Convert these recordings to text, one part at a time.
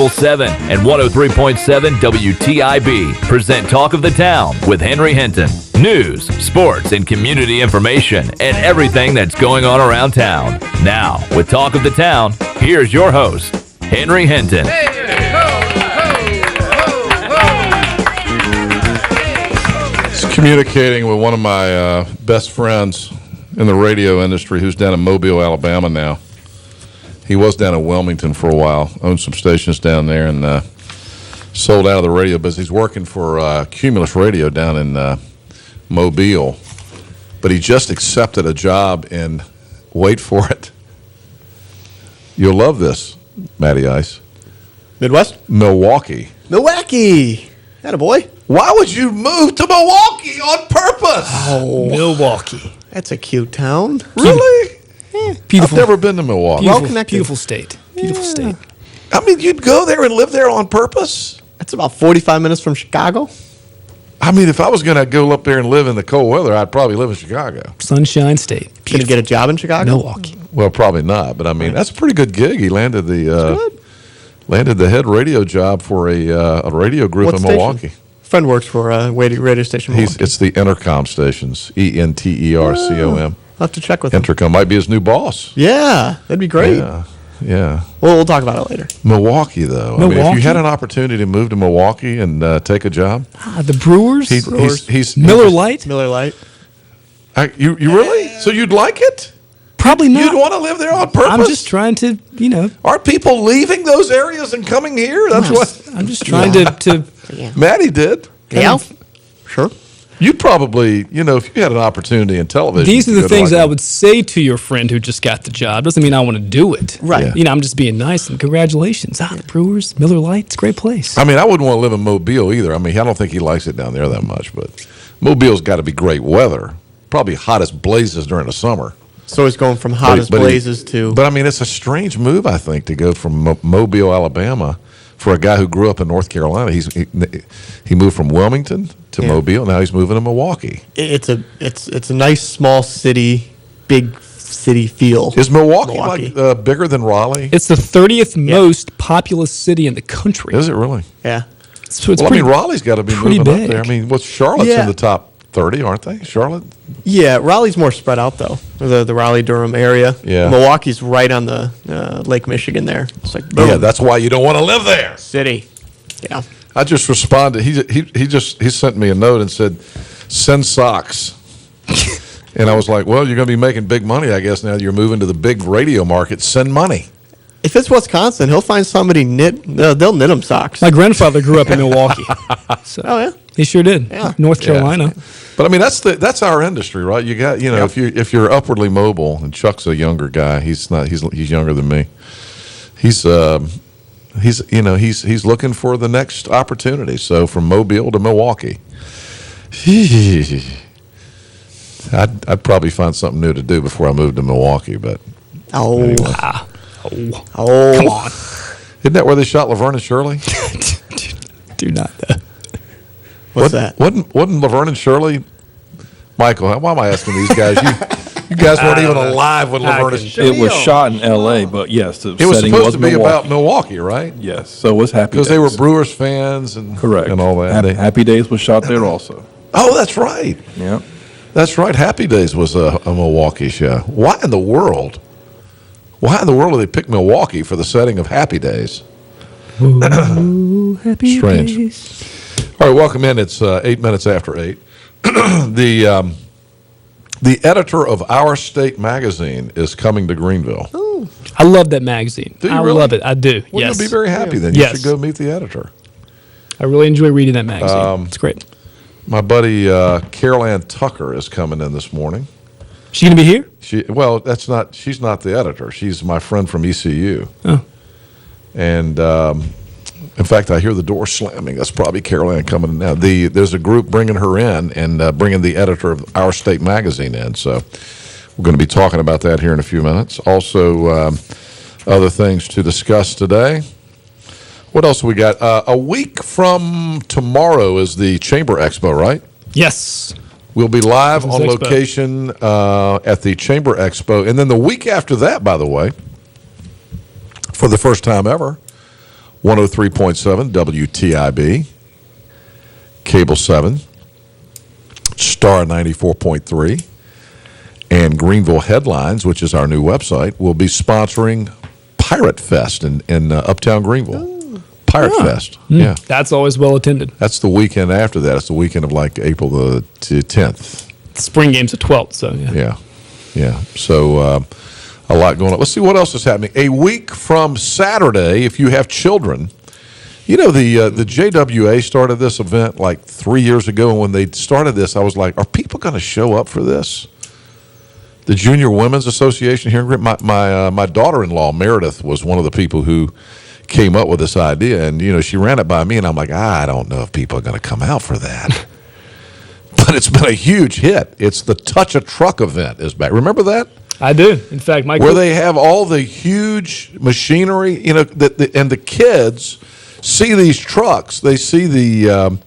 97.7 and 103.7 WTIB present Talk of the Town with Henry Hinton. News, sports, and community information and everything that's going on around town. Now, with Talk of the Town, here's your host, Henry Hinton. Communicating with one of my best friends in the radio industry who's down in Mobile, Alabama now. He was down in Wilmington for a while, owned some stations down there, and sold out of the radio business. He's working for Cumulus Radio down in Mobile, but he just accepted a job in, wait for it, you'll love this, Matty Ice. Midwest? Milwaukee. Attaboy. Why would you move to Milwaukee on purpose? Oh, Milwaukee. that's a cute town. Really? Beautiful. I've never been to Milwaukee. Beautiful, Well connected. beautiful state. Beautiful state. I mean, you'd go there and live there on purpose? That's about 45 minutes from Chicago. I mean, if I was going to go up there and live in the cold weather, I'd probably live in Chicago. Sunshine State. Gonna get a job in Chicago? Milwaukee. Well, probably not, but I mean, that's a pretty good gig. He landed the head radio job for a radio group What in station? Milwaukee. Friend works for a radio station. It's the Intercom stations, ENTERCOM. I'll have to check with him. Intercom might be his new boss. Yeah, that'd be great. Yeah. Well, we'll talk about it later. Milwaukee, though. I mean, if Milwaukee? you had an opportunity to move to Milwaukee and take a job, The Brewers. he's Miller Lite. Miller Lite. You really? So you'd like it? Probably not. You'd want to live there on purpose? I'm just trying to, Are people leaving those areas and coming here? That's what I'm just trying to Maddie did. Yeah. Sure. You'd probably, if you had an opportunity in television. These are the you'd things like that I it. would say to your friend who just got the job. Doesn't mean I want to do it. Right. Yeah. I'm just being nice and congratulations. The Brewers, Miller Lite, it's a great place. I mean, I wouldn't want to live in Mobile either. I mean, I don't think he likes it down there that much, but Mobile's got to be great weather. Probably hot as blazes during the summer. So it's going from hot as blazes to. But I mean, it's a strange move, I think, to go from Mobile, Alabama, for a guy who grew up in North Carolina. He moved from Wilmington to Mobile. Now he's moving to Milwaukee. It's a nice small city, big city feel. Is Milwaukee. Like bigger than Raleigh? It's the 30th most populous city in the country. Is it really? Yeah. So it's Well, I pretty, mean, Raleigh's got to be pretty moving big. up there. I mean, Charlotte's Yeah. in the top 30, aren't they? Charlotte? Yeah, Raleigh's more spread out though. The Raleigh-Durham area. Yeah. Milwaukee's right on the Lake Michigan there. It's like boom. Yeah, that's why you don't want to live there. City. Yeah. I just responded. He sent me a note and said, "Send socks." And I was like, "Well, you're going to be making big money, I guess. Now you're moving to the big radio market. Send money." If it's Wisconsin, he'll find somebody knit. They'll knit him socks. My grandfather grew up in Milwaukee. So Oh yeah. he sure did. Yeah. North Carolina. But I mean, that's our industry, right? You got if you're upwardly mobile, and Chuck's a younger guy. He's not. He's younger than me. He's looking for the next opportunity. So from Mobile to Milwaukee. I'd probably find something new to do before I moved to Milwaukee, but Oh. anyway. Oh. Come on. Isn't that where they shot Laverne and Shirley? Do not. What's that? Wasn't Laverne and Shirley? Michael, why am I asking these guys? You guys weren't even alive when Laverne and Shirley. It was shot in L.A., but yes, the It was setting supposed was to be Milwaukee. about Milwaukee, right? Yes, so it was Happy Because Days. they were Brewers fans and Correct. and all that. Happy Days was shot there also. Oh, that's right. Yeah. That's right. Happy Days was a Milwaukee show. Why in the world do they pick Milwaukee for the setting of Happy Days? Ooh, happy Strange. days. All right, welcome in. It's 8 minutes after 8. The editor of Our State magazine is coming to Greenville. I love that magazine. Do you I really? love it. I do. Well, yes. you'll be very happy then. Yes. You should go meet the editor. I really enjoy reading that magazine. It's great. My buddy Carol Ann Tucker is coming in this morning. She gonna be here? She's not the editor. She's my friend from ECU. Oh. And in fact, I hear the door slamming. That's probably Carol Ann coming in now. There's a group bringing her in and bringing the editor of Our State magazine in. So we're going to be talking about that here in a few minutes. Also, other things to discuss today. What else we got? A week from tomorrow is the Chamber Expo, right? Yes. We'll be live on Expo. location at the Chamber Expo. And then the week after that, by the way, for the first time ever, 103.7 WTIB, Cable 7, Star 94.3, and Greenville Headlines, which is our new website, will be sponsoring Pirate Fest in Uptown Greenville. Pirate Fest, yeah. That's always well attended. That's the weekend after that. It's the weekend of like April the 10th. The spring game's the 12th, so yeah. Yeah. So a lot going on. Let's see what else is happening. A week from Saturday, if you have children, you know, the JWA started this event like 3 years ago, and when they started this, I was like, are people going to show up for this? The Junior Women's Association here in Greenville, my daughter-in-law, Meredith, was one of the people who came up with this idea, and, you know, she ran it by me, and I'm like, I don't know if people are going to come out for that. But it's been a huge hit. It's the Touch a Truck event is back. Remember that? I do. In fact, where they have all the huge machinery, you know, and the kids see these trucks. They see the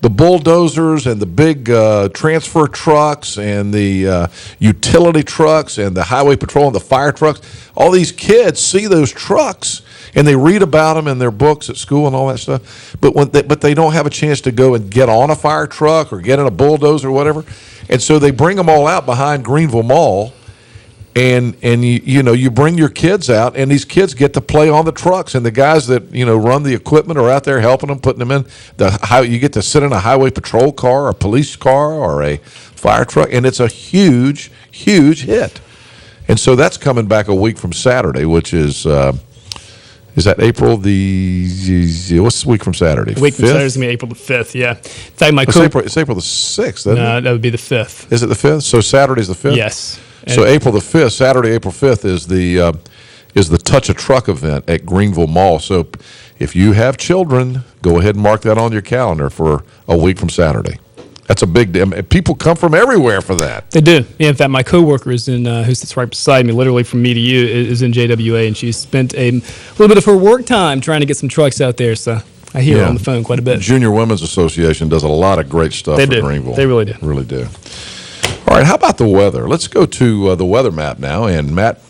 bulldozers and the big transfer trucks and the utility trucks and the highway patrol and the fire trucks. All these kids see those trucks and they read about them in their books at school and all that stuff. But they don't have a chance to go and get on a fire truck or get in a bulldozer or whatever. And so they bring them all out behind Greenville Mall. And you bring your kids out, and these kids get to play on the trucks, and the guys that run the equipment are out there helping them, putting them in you get to sit in a highway patrol car, a police car, or a fire truck, and it's a huge, huge hit. And so that's coming back a week from Saturday, which is that April what's the week from Saturday? A week from 5th? Saturday is going to be April the 5th, yeah. In fact, It's April the 6th, isn't it? No, that would be the 5th. Is it the 5th? So Saturday's the 5th? Yes. So April the 5th, Saturday, April 5th is the Touch a Truck event at Greenville Mall. So if you have children, go ahead and mark that on your calendar for a week from Saturday. That's a big deal. People come from everywhere for that. They do. Yeah, in fact, my coworker is who sits right beside me, literally from me to you, is in JWA, and she's spent a little bit of her work time trying to get some trucks out there. So I hear her on the phone quite a bit. Junior Women's Association does a lot of great stuff for Greenville. They really do. Really do. All right, how about the weather? Let's go to the weather map now, and Matt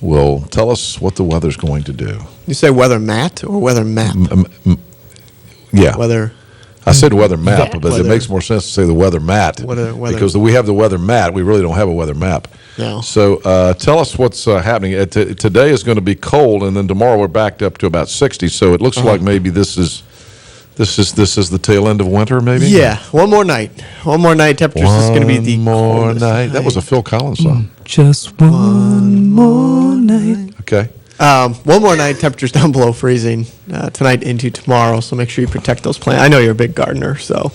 will tell us what the weather's going to do. You say weather mat or weather map? Yeah. Weather. I said weather map, but weather. it makes more sense to say the weather mat. Weather. Because we have the weather mat. We really don't have a weather map. No. So tell us what's happening. Today is going to be cold, and then tomorrow we're backed up to about 60. So it looks like maybe this is the tail end of winter, maybe? Yeah, one more night. One more night. Temperatures is going to be the more coldest night. That was a Phil Collins song. Just one more night. Okay. One more night. Temperatures down below freezing tonight into tomorrow. So make sure you protect those plants. I know you're a big gardener, so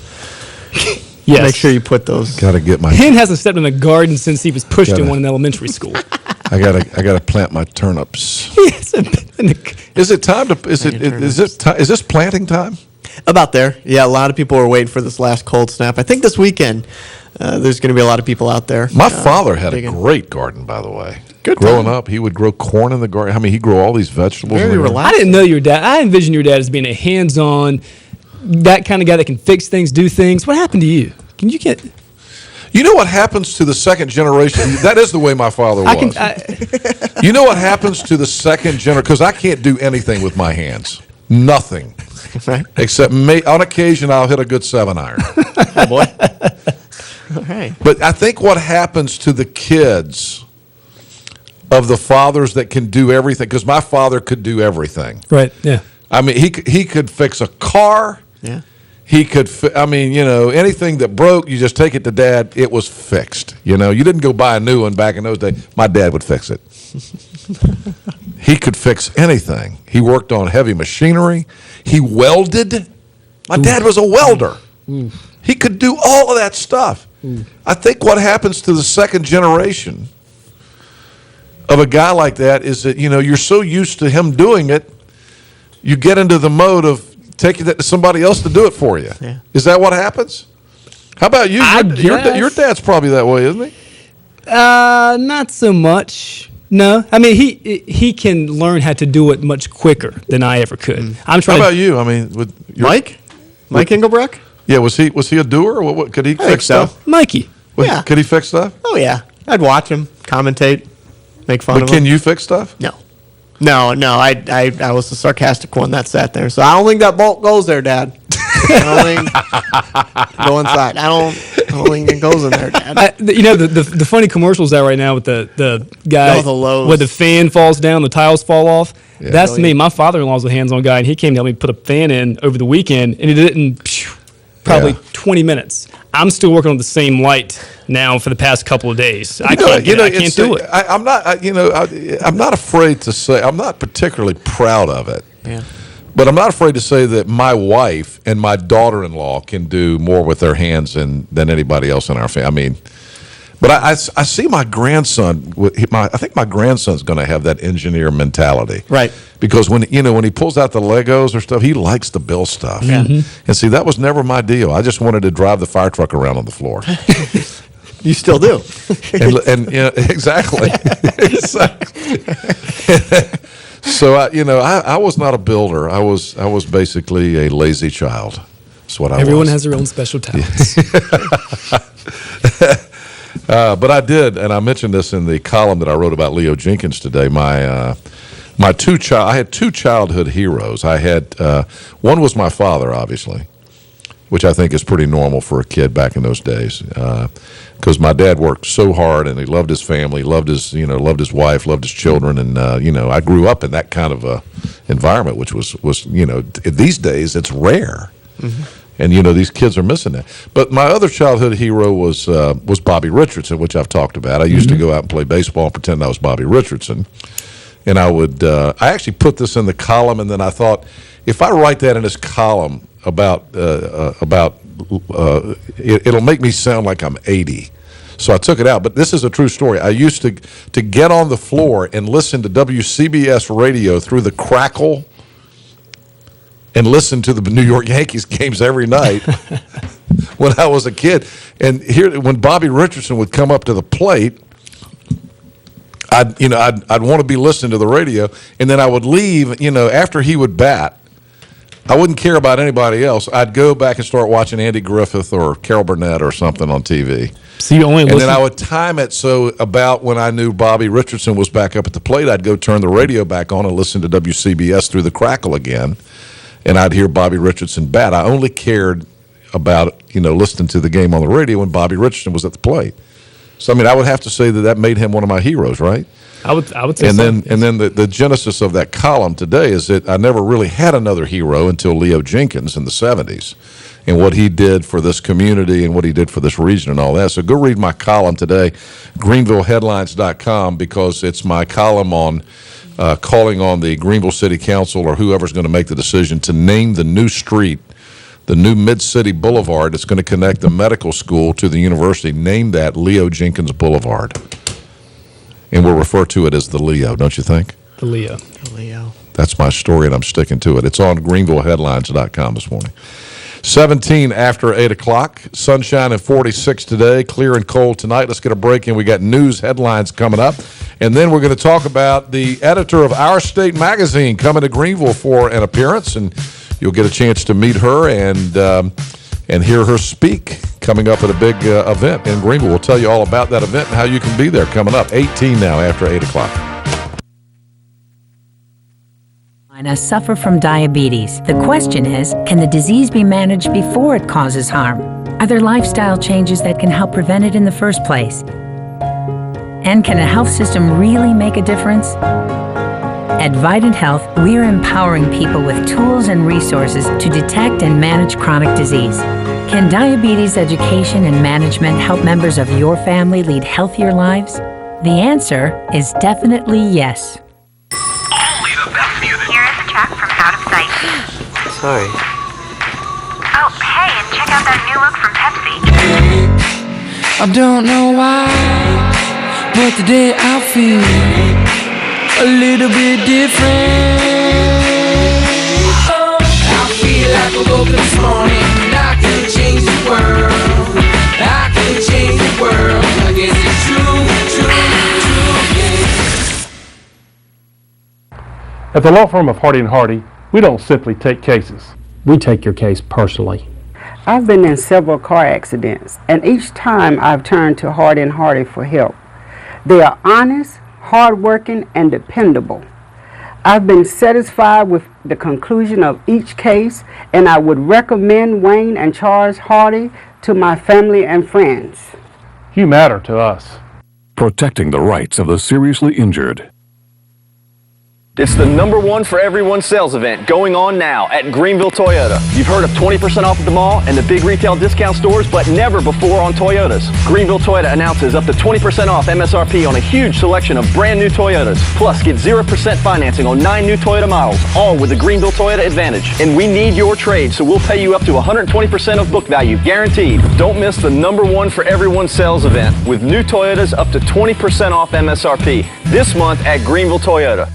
Yes. make sure you put those. Got to get my. Hen hasn't stepped in the garden since he was pushed in one in elementary school. I gotta plant my turnips. Yes. Is it time to? Is this planting time? About there. Yeah, a lot of people are waiting for this last cold snap. I think this weekend there's going to be a lot of people out there. My father had a digging. great garden, by the way. Good Growing time. up, he would grow corn in the garden. I mean, he'd grow all these vegetables. Very in the garden. relaxed. I didn't know your dad. I envisioned your dad as being a hands-on, that kind of guy that can fix things, do things. What happened to you? Can you get? You know what happens to the second generation? That is the way my father was. You know what happens to the second generation? Because I can't do anything with my hands. Nothing. Right. Except on occasion, I'll hit a good 7-iron. Oh, boy. All right. But I think what happens to the kids of the fathers that can do everything, because my father could do everything. Right. Yeah. I mean, he could fix a car. Yeah. He could, anything that broke, you just take it to Dad. It was fixed. You didn't go buy a new one back in those days. My dad would fix it. He could fix anything. He worked on heavy machinery. He welded. My dad was a welder. He could do all of that stuff. I think what happens to the second generation of a guy like that is that, you're so used to him doing it, you get into the mode of taking that to somebody else to do it for you. Yeah. Is that what happens? How about you? Your guess. dad's probably that way, isn't he? Not so much. No, I mean he can learn how to do it much quicker than I ever could. I'm How trying. about you? I mean, Mike Engelbrecht? Yeah, was he a doer? Or what could he think fix so. stuff? Mikey. Yeah. Could he fix stuff? Oh, yeah. I'd watch him, commentate, make fun But of can him. you fix stuff? No. No, I was the sarcastic one that sat there. So I don't think that bolt goes there, Dad. I don't think go inside. I don't think it goes in there, Dad. The funny commercials out right now with the guy the Lowe's. where the fan falls down, the tiles fall off. Yeah. That's me. My father-in-law's a hands-on guy, and he came to help me put a fan in over the weekend, and he did it in probably 20 minutes. I'm still working on the same light now for the past couple of days. I can't do it. I'm not afraid to say, I'm not particularly proud of it. Yeah. But I'm not afraid to say that my wife and my daughter-in-law can do more with their hands than anybody else in our family. I mean, but I see my grandson. I think my grandson's going to have that engineer mentality, Right? Because when he pulls out the Legos or stuff, he likes to build stuff. Yeah. And see, that was never my deal. I just wanted to drive the fire truck around on the floor. You still do. and exactly. So I was not a builder. I was basically a lazy child. That's what I was. Everyone has their own special talents. But I did, and I mentioned this in the column that I wrote about Leo Jenkins today. I had two childhood heroes. I had one was my father, obviously, which I think is pretty normal for a kid back in those days. Because my dad worked so hard, and he loved his family, loved his wife, loved his children, and I grew up in that kind of environment, which was these days it's rare, and these kids are missing that. But my other childhood hero was Bobby Richardson, which I've talked about. I used to go out and play baseball and pretend I was Bobby Richardson, and I would. I actually put this in the column, and then I thought, if I write that in this column about it'll make me sound like I'm 80. So I took it out. But this is a true story. I used to get on the floor and listen to WCBS radio through the crackle and listen to the New York Yankees games every night when I was a kid. And when Bobby Richardson would come up to the plate, I'd want to be listening to the radio, and then I would leave, after he would bat. I wouldn't care about anybody else. I'd go back and start watching Andy Griffith or Carol Burnett or something on TV. So you only and then I would time it so about when I knew Bobby Richardson was back up at the plate, I'd go turn the radio back on and listen to WCBS through the crackle again, and I'd hear Bobby Richardson bat. I only cared about listening to the game on the radio when Bobby Richardson was at the plate. So I would have to say that made him one of my heroes, right? I would say. And then the genesis of that column today is that I never really had another hero until Leo Jenkins in the 70s, and what he did for this community and what he did for this region and all that. So go read my column today, GreenvilleHeadlines.com, because it's my column on calling on the Greenville City Council or whoever's going to make the decision to name the new street, the new Mid-City Boulevard that's going to connect the medical school to the university. Name that Leo Jenkins Boulevard. And we'll refer to it as the Leo, don't you think? The Leo. That's my story, and I'm sticking to it. It's on GreenvilleHeadlines.com this morning. 17 after 8 o'clock. Sunshine and 46 today. Clear and cold tonight. Let's get a break, and we got news headlines coming up. And then we're going to talk about the editor of Our State Magazine coming to Greenville for an appearance, and you'll get a chance to meet her and hear her speak coming up at a big event in Greenville. We'll tell you all about that event and how you can be there coming up. 18 now after 8 o'clock. Suffer from diabetes. The question is, can the disease be managed before it causes harm? Are there lifestyle changes that can help prevent it in the first place? And can a health system really make a difference? At Vidant Health, we're empowering people with tools and resources to detect and manage chronic disease. Can diabetes education and management help members of your family lead healthier lives? The answer is definitely yes. Only the best music. Here is a track from Out of Sight. Sorry. Oh, hey, and check out that new look from Pepsi. I don't know why, but today I feel a little bit different. Oh, I feel like I woke up this morning and I can change the world. I can change the world. I guess it's true, yeah. At the law firm of Hardy & Hardy, we don't simply take cases. We take your case personally. I've been in several car accidents, and each time I've turned to Hardy & Hardy for help. They are honest, hardworking, and dependable. I've been satisfied with the conclusion of each case, and I would recommend Wayne and Charles Hardy to my family and friends. You matter to us. Protecting the rights of the seriously injured. It's the #1 for everyone sales event going on now at Greenville Toyota. You've heard of 20% off at the mall and the big retail discount stores, but never before on Toyotas. Greenville Toyota announces up to 20% off MSRP on a huge selection of brand new Toyotas. Plus, get 0% financing on 9 new Toyota models, all with the Greenville Toyota Advantage. And we need your trade, so we'll pay you up to 120% of book value, guaranteed. Don't miss the #1 for everyone sales event with new Toyotas up to 20% off MSRP this month at Greenville Toyota.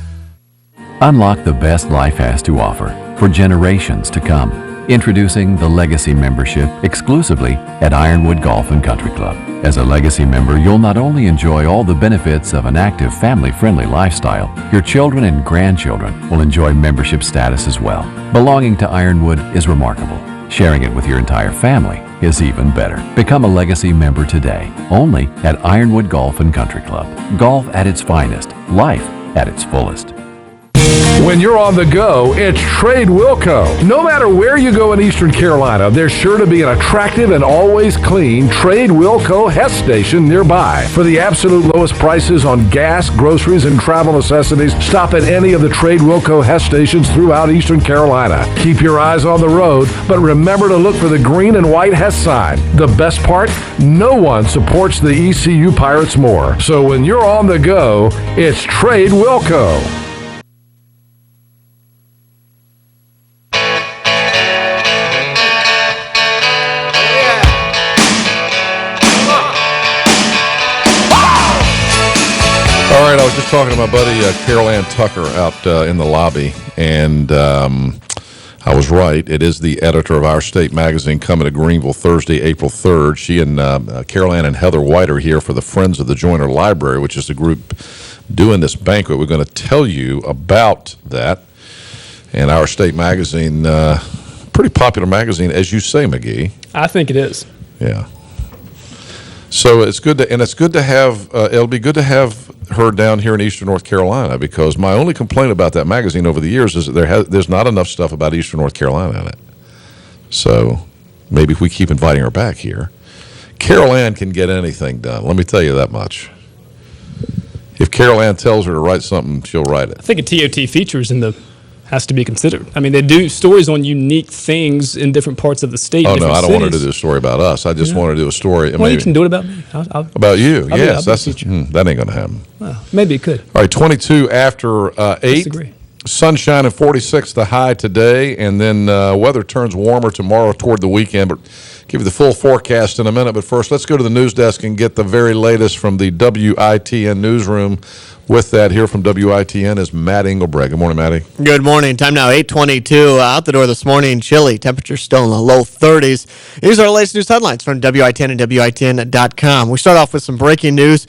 Unlock the best life has to offer for generations to come. Introducing the Legacy Membership exclusively at Ironwood Golf and Country Club. As a Legacy member, you'll not only enjoy all the benefits of an active, family-friendly lifestyle, your children and grandchildren will enjoy membership status as well. Belonging to Ironwood is remarkable. Sharing it with your entire family is even better. Become a Legacy member today, only at Ironwood Golf and Country Club. Golf at its finest, life at its fullest. When you're on the go, it's Trade Wilco. No matter where you go in Eastern Carolina, there's sure to be an attractive and always clean Trade Wilco Hess station nearby. For the absolute lowest prices on gas, groceries, and travel necessities, stop at any of the Trade Wilco Hess stations throughout Eastern Carolina. Keep your eyes on the road, but remember to look for the green and white Hess sign. The best part? No one supports the ECU Pirates more. So when you're on the go, it's Trade Wilco. All right, I was just talking to my buddy Carol Ann Tucker out in the lobby, and I was right. It is the editor of Our State magazine coming to Greenville Thursday, April 3rd. She and Carol Ann and Heather White are here for the Friends of the Joyner Library, which is the group doing this banquet. We're going to tell you about that. And Our State magazine, pretty popular magazine, as you say, McGee. I think it is. Yeah. So it's good to have. It'll be good to have her down here in Eastern North Carolina, because my only complaint about that magazine over the years is that there's not enough stuff about Eastern North Carolina in it. So maybe if we keep inviting her back here, Carol Ann can get anything done. Let me tell you that much. If Carol Ann tells her to write something, she'll write it. I think a TOT features has to be considered. I mean, they do stories on unique things in different parts of the state. Oh, no, I don't want her to do a story about us. I just want her to do a story. Well, maybe you can do it about me. About you, yes. That ain't going to happen. Well, maybe it could. All right, 22 after 8. Disagree. Sunshine and 46 the high today, and then weather turns warmer tomorrow toward the weekend. But give you the full forecast in a minute. But first, let's go to the news desk and get the very latest from the WITN newsroom. With that, here from WITN is Matt Engelbreg. Good morning, Matty. Good morning. Time now, 8:22. Out the door this morning, chilly. Temperature still in the low 30s. These are the latest news headlines from WITN and WITN.com. We start off with some breaking news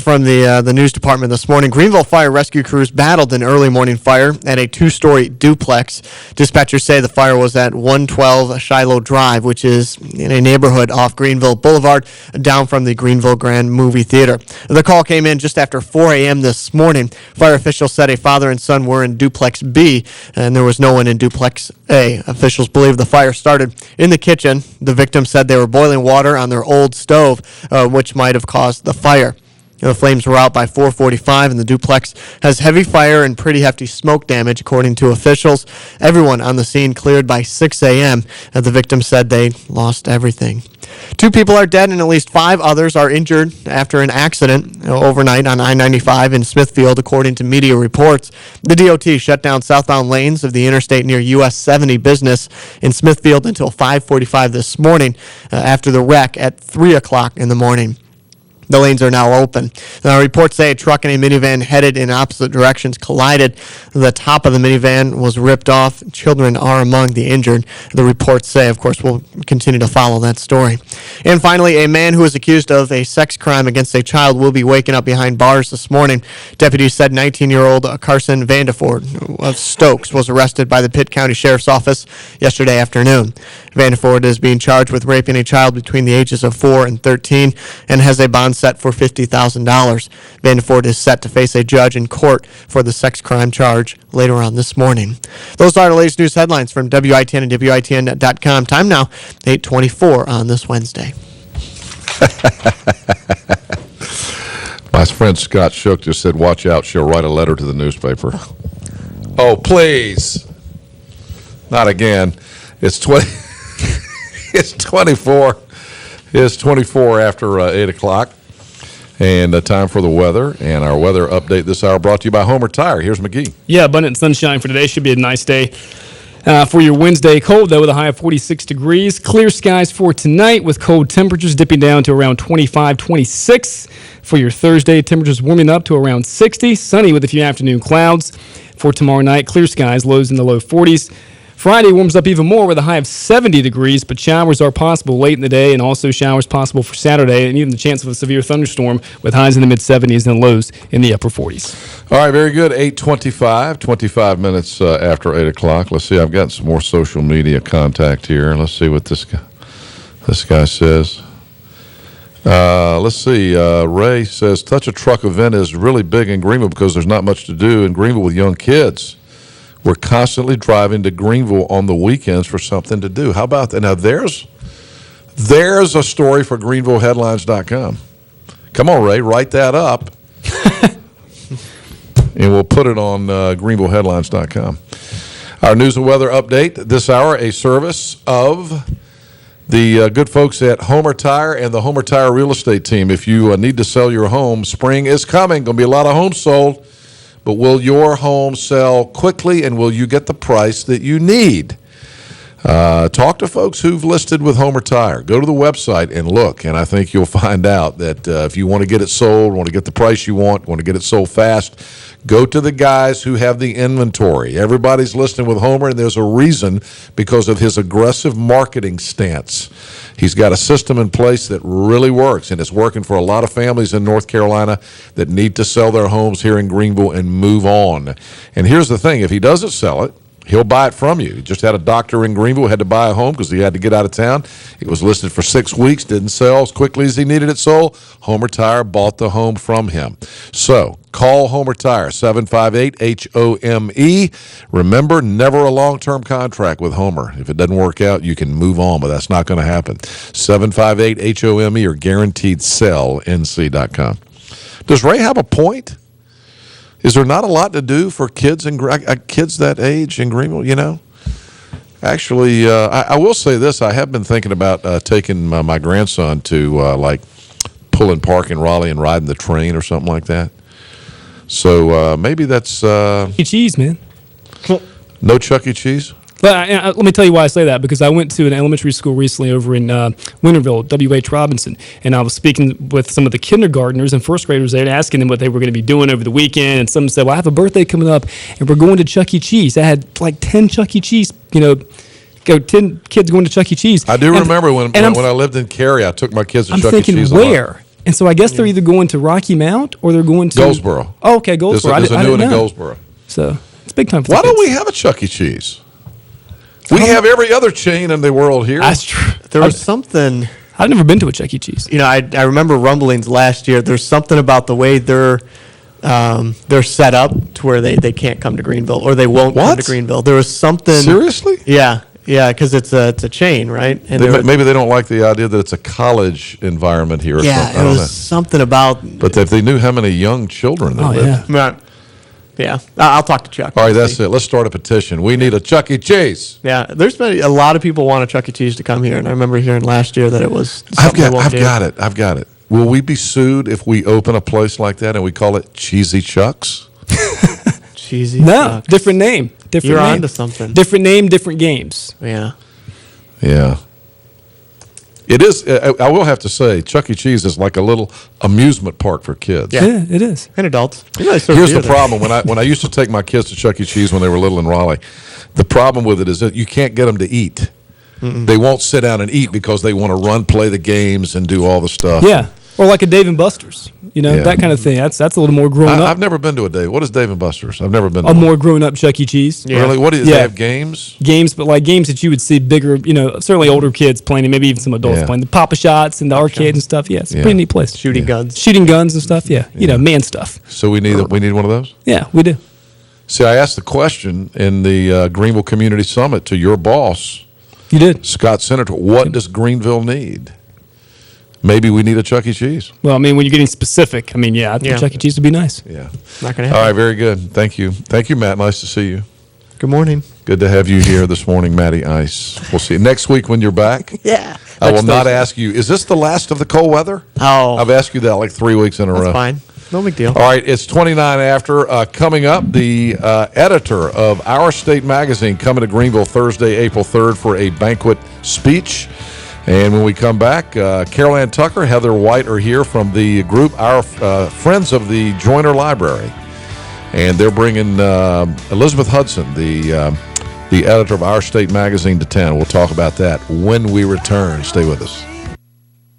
from the news department this morning. Greenville fire rescue crews battled an early morning fire at a 2-story duplex. Dispatchers say the fire was at 112 Shiloh Drive, which is in a neighborhood off Greenville Boulevard, down from the Greenville Grand Movie Theater. The call came in just after 4 a.m. this morning. Fire officials said a father and son were in duplex B, and there was no one in duplex A. Officials believe the fire started in the kitchen. The victim said they were boiling water on their old stove, which might have caused the fire. The flames were out by 4:45, and the duplex has heavy fire and pretty hefty smoke damage, according to officials. Everyone on the scene cleared by 6 a.m. The victim said they lost everything. 2 people are dead and at least 5 others are injured after an accident overnight on I-95 in Smithfield, according to media reports. The DOT shut down southbound lanes of the interstate near US 70 business in Smithfield until 5:45 this morning after the wreck at 3 o'clock in the morning. The lanes are now open. Reports say a truck and a minivan headed in opposite directions collided. The top of the minivan was ripped off. Children are among the injured. The reports say, of course, we'll continue to follow that story. And finally, a man who is accused of a sex crime against a child will be waking up behind bars this morning. Deputies said 19-year-old Carson Vandeford of Stokes was arrested by the Pitt County Sheriff's Office yesterday afternoon. Vandeford is being charged with raping a child between the ages of 4 and 13 and has a bond set for $50,000. Vanderford is set to face a judge in court for the sex crime charge later on this morning. Those are the latest news headlines from WITN and WITN.com. Time now, 8:24 on this Wednesday. My friend Scott Shook just said, watch out, she'll write a letter to the newspaper. Oh, please. Not again. It's 20. It's 24. It's 24 after 8 o'clock. And time for the weather. And our weather update this hour brought to you by Homer Tire. Here's McGee. Yeah, abundant sunshine for today. Should be a nice day. For your Wednesday, cold though with a high of 46 degrees. Clear skies for tonight with cold temperatures dipping down to around 25, 26. For your Thursday, temperatures warming up to around 60. Sunny with a few afternoon clouds. For tomorrow night, clear skies, lows in the low 40s. Friday warms up even more with a high of 70 degrees, but showers are possible late in the day and also showers possible for Saturday and even the chance of a severe thunderstorm with highs in the mid-70s and lows in the upper 40s. All right, very good. 8:25, 25 minutes after 8 o'clock. Let's see, I've got some more social media contact here. Let's see what this guy says. Let's see. Ray says, Touch a Truck event is really big in Greenville because there's not much to do in Greenville with young kids. We're constantly driving to Greenville on the weekends for something to do. How about that? Now, there's a story for GreenvilleHeadlines.com. Come on, Ray, write that up. And we'll put it on GreenvilleHeadlines.com. Our news and weather update this hour, a service of the good folks at Homer Tire and the Homer Tire real estate team. If you need to sell your home, spring is coming. Going to be a lot of homes sold. But will your home sell quickly, and will you get the price that you need? Talk to folks who've listed with Homer Tire. Go to the website and look, and I think you'll find out that if you want to get it sold, want to get the price you want to get it sold fast, go to the guys who have the inventory. Everybody's listing with Homer, and there's a reason because of his aggressive marketing stance. He's got a system in place that really works, and it's working for a lot of families in North Carolina that need to sell their homes here in Greenville and move on. And here's the thing, if he doesn't sell it, he'll buy it from you. He just had a doctor in Greenville, had to buy a home because he had to get out of town. It was listed for 6 weeks, didn't sell as quickly as he needed it sold. Homer Tire bought the home from him. So call Homer Tire, 758-HOME. Remember, never a long-term contract with Homer. If it doesn't work out, you can move on, but that's not going to happen. 758-HOME or guaranteedsellnc.com. Does Ray have a point? Is there not a lot to do for kids kids that age in Greenville, you know? Actually, I will say this. I have been thinking about taking my grandson to, like, Pullen Park in Raleigh and riding the train or something like that. So maybe that's... Chuck E. Cheese, man. No Chuck E. Cheese? Let me tell you why I say that, because I went to an elementary school recently over in Winterville, W.H. Robinson, and I was speaking with some of the kindergartners and first graders there and asking them what they were going to be doing over the weekend, and some said, well, I have a birthday coming up, and we're going to Chuck E. Cheese. I had like 10 Chuck E. Cheese, 10 kids going to Chuck E. Cheese. I do remember when I lived in Cary, I took my kids to Chuck E. Cheese. I'm thinking, where? And so I guess they're either going to Rocky Mount or they're going to... Goldsboro. Oh, okay, Goldsboro. There's a new one in Goldsboro. So it's big time for Why the kids. don't we have a Chuck E. Cheese? We have every other chain in the world here. That's true. There was something... I've never been to a Chuck E. Cheese. I remember rumblings last year. There's something about the way they're set up to where they can't come to Greenville, or they won't come to Greenville. There was something... Seriously? Yeah, because it's a chain, right? And maybe they don't like the idea that it's a college environment here or something. Yeah, it was something about... But if they knew how many young children there lived. Yeah, I'll talk to Chuck. All right, that's it. Let's start a petition. We need a Chuck E. Cheese. Yeah, there's been a lot of people want a Chuck E. Cheese to come here, and I remember hearing last year that it was. I've got it. Will we be sued if we open a place like that and we call it Cheesy Chuck's? Cheesy. No, Chuck's. different name. You're onto something. Different name, different games. Yeah. Yeah. It is. I will have to say, Chuck E. Cheese is like a little amusement park for kids. Yeah, it is. And adults. Here's the problem. When I used to take my kids to Chuck E. Cheese when they were little in Raleigh, the problem with it is that you can't get them to eat. Mm-mm. They won't sit down and eat because they want to run, play the games, and do all the stuff. Yeah. Or like a Dave & Buster's, that kind of thing. That's a little more grown up. I've never been to a Dave. What is Dave & Buster's? I've never been to A one. more grown up Chuck E. Cheese. Yeah. Really? What is they have games? Games, but like games that you would see bigger, certainly older kids playing, and maybe even some adults playing. The Papa Shots and the arcade and stuff. Yeah, it's a pretty neat place. Shooting guns. Shooting guns and stuff, man stuff. So we need one of those? Yeah, we do. See, I asked the question in the Greenville Community Summit to your boss. You did. Scott Senator, what does Greenville need? Maybe we need a Chuck E. Cheese. Well, I mean, when you're getting specific, I think Chuck E. Cheese would be nice. Yeah. Not going to happen. All right, very good. Thank you. Thank you, Matt. Nice to see you. Good morning. Good to have you here this morning, Matty Ice. We'll see you next week when you're back. Yeah. I will not ask you, is this the last of the cold weather? Oh. I've asked you that like 3 weeks in a row. That's fine. No big deal. All right, it's 29 after. Coming up, the editor of Our State Magazine coming to Greenville Thursday, April 3rd for a banquet speech. And when we come back, Carol Ann Tucker, Heather White are here from the group, our friends of the Joyner Library. And they're bringing Elizabeth Hudson, the editor of Our State Magazine, to town. We'll talk about that when we return. Stay with us.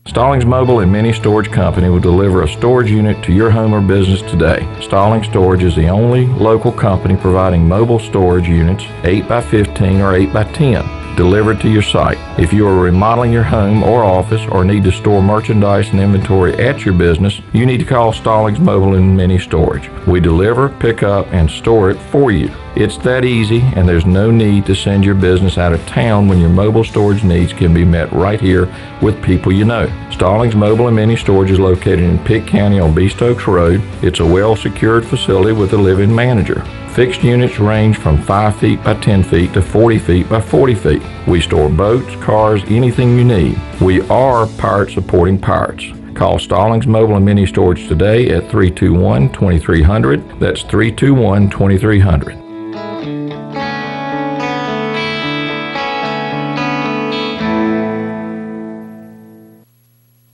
Stallings Mobile and Mini Storage Company will deliver a storage unit to your home or business today. Stallings Storage is the only local company providing mobile storage units 8x15 or 8x10 delivered to your site. If you are remodeling your home or office or need to store merchandise and inventory at your business, you need to call Stallings Mobile and Mini Storage. We deliver, pick up, and store it for you. It's that easy, and there's no need to send your business out of town when your mobile storage needs can be met right here with people you know. Stallings Mobile and Mini Storage is located in Pitt County on Beast Oaks Road. It's a well-secured facility with a live-in manager. Fixed units range from 5 feet by 10 feet to 40 feet by 40 feet. We store boats, cars, anything you need. We are pirate supporting pirates. Call Stallings Mobile and Mini Storage today at 321-2300. That's 321-2300.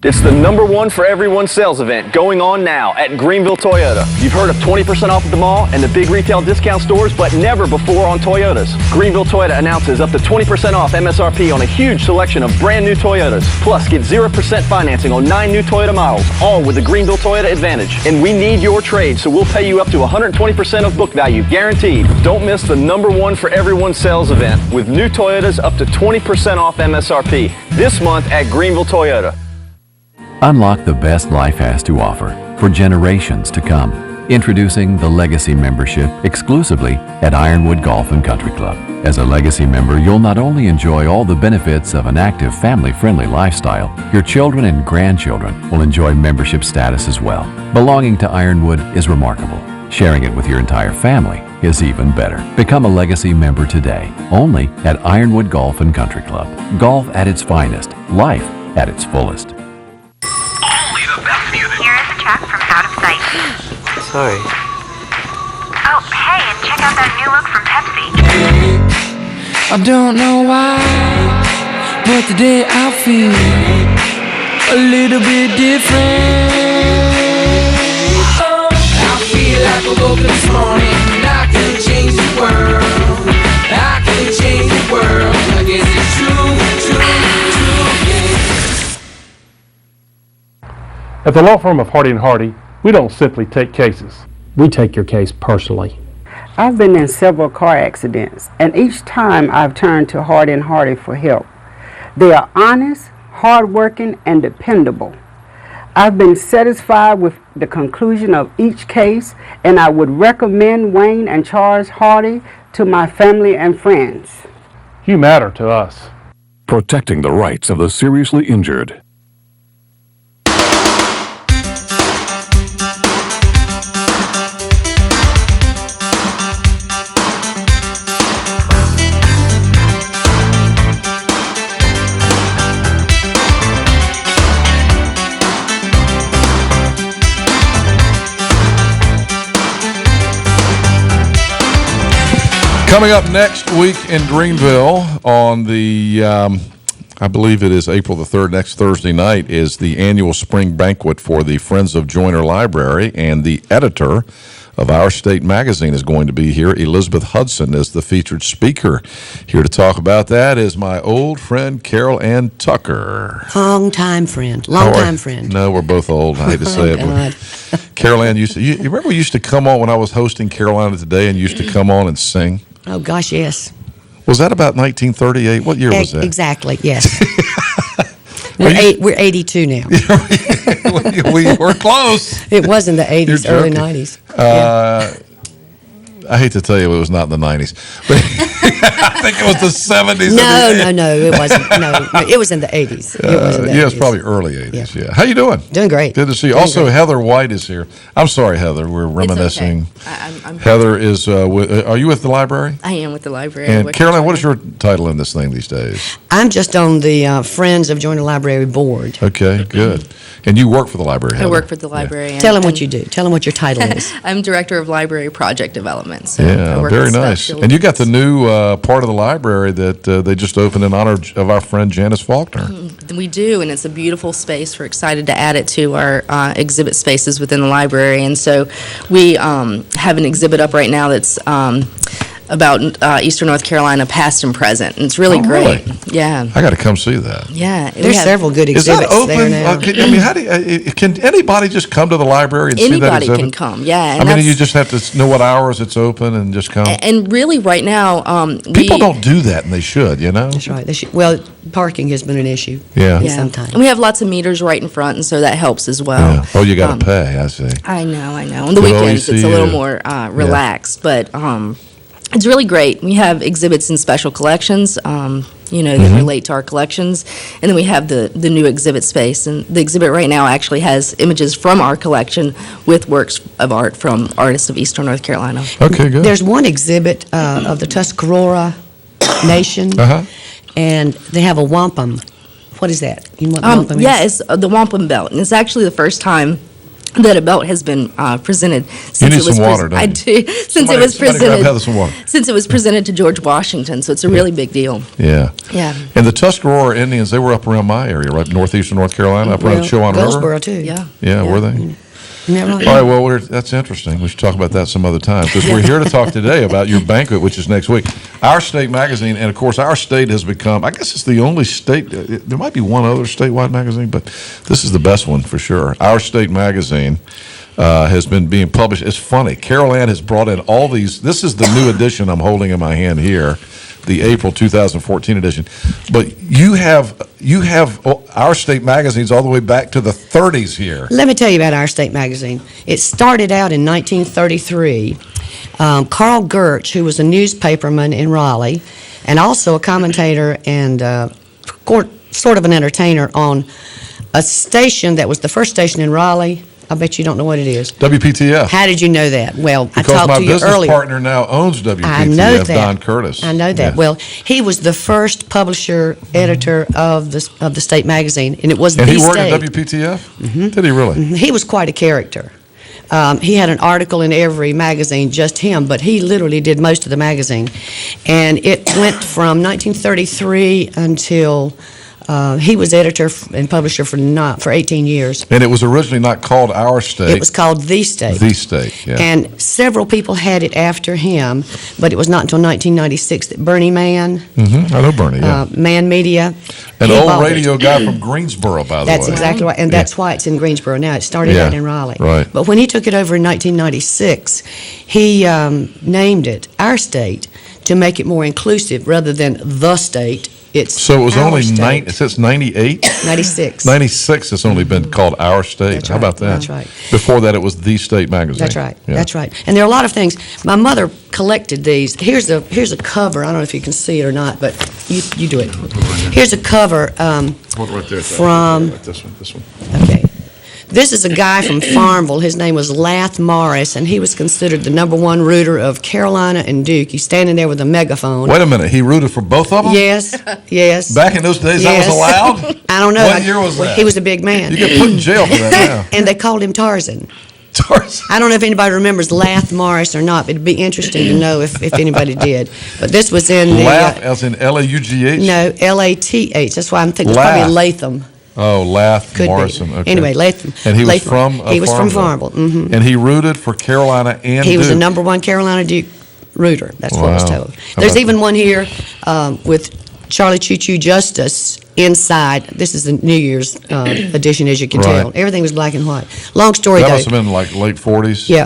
It's the #1 for everyone sales event going on now at Greenville Toyota. You've heard of 20% off at the mall and the big retail discount stores, but never before on Toyotas. Greenville Toyota announces up to 20% off MSRP on a huge selection of brand new Toyotas. Plus, get 0% financing on 9 new Toyota models, all with the Greenville Toyota Advantage. And we need your trade, so we'll pay you up to 120% of book value, guaranteed. Don't miss the #1 for everyone sales event with new Toyotas up to 20% off MSRP this month at Greenville Toyota. Unlock the best life has to offer for generations to come. Introducing the Legacy Membership exclusively at Ironwood Golf and Country Club. As a Legacy member, you'll not only enjoy all the benefits of an active, family-friendly lifestyle, your children and grandchildren will enjoy membership status as well. Belonging to Ironwood is remarkable. Sharing it with your entire family is even better. Become a Legacy member today, only at Ironwood Golf and Country Club. Golf at its finest, life at its fullest. Here is a track from Out of Sight. Sorry. Oh, hey, and check out that new look from Pepsi. I don't know why, but today I feel a little bit different. Oh, I feel like I woke up this morning and I can change the world. I can change the world. I guess it's true, yeah. At the law firm of Hardy & Hardy, we don't simply take cases. We take your case personally. I've been in several car accidents, and each time I've turned to Hardy & Hardy for help. They are honest, hardworking, and dependable. I've been satisfied with the conclusion of each case, and I would recommend Wayne and Charles Hardy to my family and friends. You matter to us. Protecting the rights of the seriously injured. Coming up next week in Greenville on the, I believe it is April the 3rd, next Thursday night, is the annual spring banquet for the Friends of Joyner Library, and the editor of Our State Magazine is going to be here. Elizabeth Hudson is the featured speaker. Here to talk about that is my old friend Carol Ann Tucker. Long-time friend. Long-time friend. No, we're both old. I hate to say it. But Carol Ann used to, you remember we used to come on when I was hosting Carolina Today and used to come on and sing? Oh, gosh, yes. Was that about 1938? What year was that? Exactly, yes. We're 82 now. we were close. It was in the 80s, early 90s. I hate to tell you it was not in the 90s, but I think it was the 70s. No, it wasn't. No, it was in the 80s. It was probably early 80s, yeah. How you doing? Doing great. Good to see you. Doing also, great. Heather White is here. I'm sorry, Heather. We're reminiscing. It's okay. I'm Heather is, are you with the library? I am with the library. And Caroline, what is your title in this thing these days? I'm just on the Friends of Joyner Library board. Okay, good. And you work for the library, Heather. I work for the library. Tell them what you do. Tell them what your title is. I'm Director of Library Project Development. So Yeah, very nice. And you got the new part of the library that they just opened in honor of our friend Janice Faulkner. We do, and it's a beautiful space. We're excited to add it to our exhibit spaces within the library. And so we have an exhibit up right now that's about Eastern North Carolina, past and present. And it's really great. Really? Yeah. I got to come see that. Yeah. There's several good Is that exhibits open? there now. I mean, how do can anybody just come to the library and see that Anybody exhibit? can come, yeah. And I mean, that's- you just have to know what hours it's open and just come. And really, right now, People don't do that, and they should, you know? That's right. Well, parking has been an issue. Yeah. Sometimes. And we have lots of meters right in front, and so that helps as well. Yeah. Oh, you got to pay, I see. I know. On the Good weekends, it's a little OECU. more relaxed, but it's really great. We have exhibits in special collections, that relate to our collections, and then we have the new exhibit space. And the exhibit right now actually has images from our collection with works of art from artists of Eastern North Carolina. Okay, good. There's one exhibit of the Tuscarora Nation, and they have a wampum. What is that? You know what wampum is? It's the wampum belt, and it's actually the first time that a belt has been presented. You need some water, don't you? I do. Since it was Somebody grab Heather some water. Since it was presented to George Washington, so it's a really big deal. Yeah. Yeah. And the Tuscarora Indians, they were up around my area, right? Northeastern North Carolina, up around the Chowan River. Goldsboro, too. Yeah, were they? All right, well, that's interesting. We should talk about that some other time, because we're here to talk today about your banquet, which is next week. Our State Magazine, and of course, our state has become, I guess it's the only state, there might be one other statewide magazine, but this is the best one for sure. Our State Magazine has been being published. It's funny. Carol Ann has brought in all these. This is the new edition I'm holding in my hand here, the April 2014 edition. But you have Our State magazines all the way back to the 30s here. Let me tell you about Our State Magazine. It started out in 1933. Carl Gertz, who was a newspaperman in Raleigh, and also a commentator and sort of an entertainer on a station that was the first station in Raleigh. I bet you don't know what it is. WPTF. How did you know that? Well, I Because talked my to you business earlier. partner now owns WPTF, I know that. Don Curtis. I know that. Yeah. Well, he was the first publisher, editor of the state magazine, and it was And the he worked state. at WPTF? Did he really? He was quite a character. He had an article in every magazine, just him, but he literally did most of the magazine. And it went from 1933 until he was editor and publisher for 18 years. And it was originally not called Our State. It was called The State. The State, yeah. And several people had it after him, but it was not until 1996 that Bernie Mann, I know Bernie, yeah. Mann Media, An he old bought it. radio guy from Greensboro, by the That's way. exactly right, and that's why it's in Greensboro now. It started Yeah, out in Raleigh. right. But when he took it over in 1996, he named it Our State to make it more inclusive rather than The State. It's So it was Our only State. since 98? 96. 96, it's only been called Our State. That's How right, about that? that's right. Before that, it was The State Magazine. That's right. Yeah. That's right. And there are a lot of things. My mother collected these. Here's a cover. I don't know if you can see it or not, but you do it. Here's a cover Hold it right there. from. Like this one. Okay. This is a guy from Farmville. His name was Lath Morris, and he was considered the #1 rooter of Carolina and Duke. He's standing there with a megaphone. Wait a minute, he rooted for both of them? Yes, yes. Back in those days, Yes. that was allowed? I don't know. What year was that? He was a big man. You get put in jail for that now. And they called him Tarzan. Tarzan. I don't know if anybody remembers Lath Morris or not, but it'd be interesting to know if anybody did. But this was in the... Laugh as in L-A-U-G-H? No, L-A-T-H. That's why I'm thinking it's Lath. probably Latham. Oh, Lath Could Morrison. be. Okay. Anyway, Latham. And he was Latham. from He was from Farmville. And he rooted for Carolina and He was a Duke. #1 Carolina Duke rooter. That's what was Wow. told. How There's about even one here with Charlie Choo Choo Justice inside. This is the New Year's edition, as you can Right. tell. Everything was black and white. Long story, That though. must have been like late 40s. Yeah.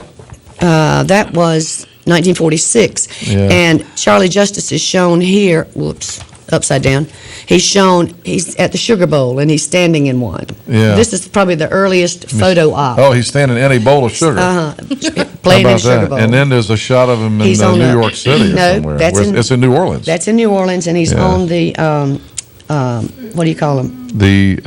That was 1946. Yeah. And Charlie Justice is shown here, whoops, upside down. He's at the Sugar Bowl, and he's standing in one. Yeah. This is probably the earliest photo op. Oh, he's standing in a bowl of sugar. Playing How in about Sugar that? Bowl. And then there's a shot of him in He's on New York City or no, somewhere. that's in- It's in New Orleans. That's in New Orleans, and he's Yeah. on the, what do you call him? The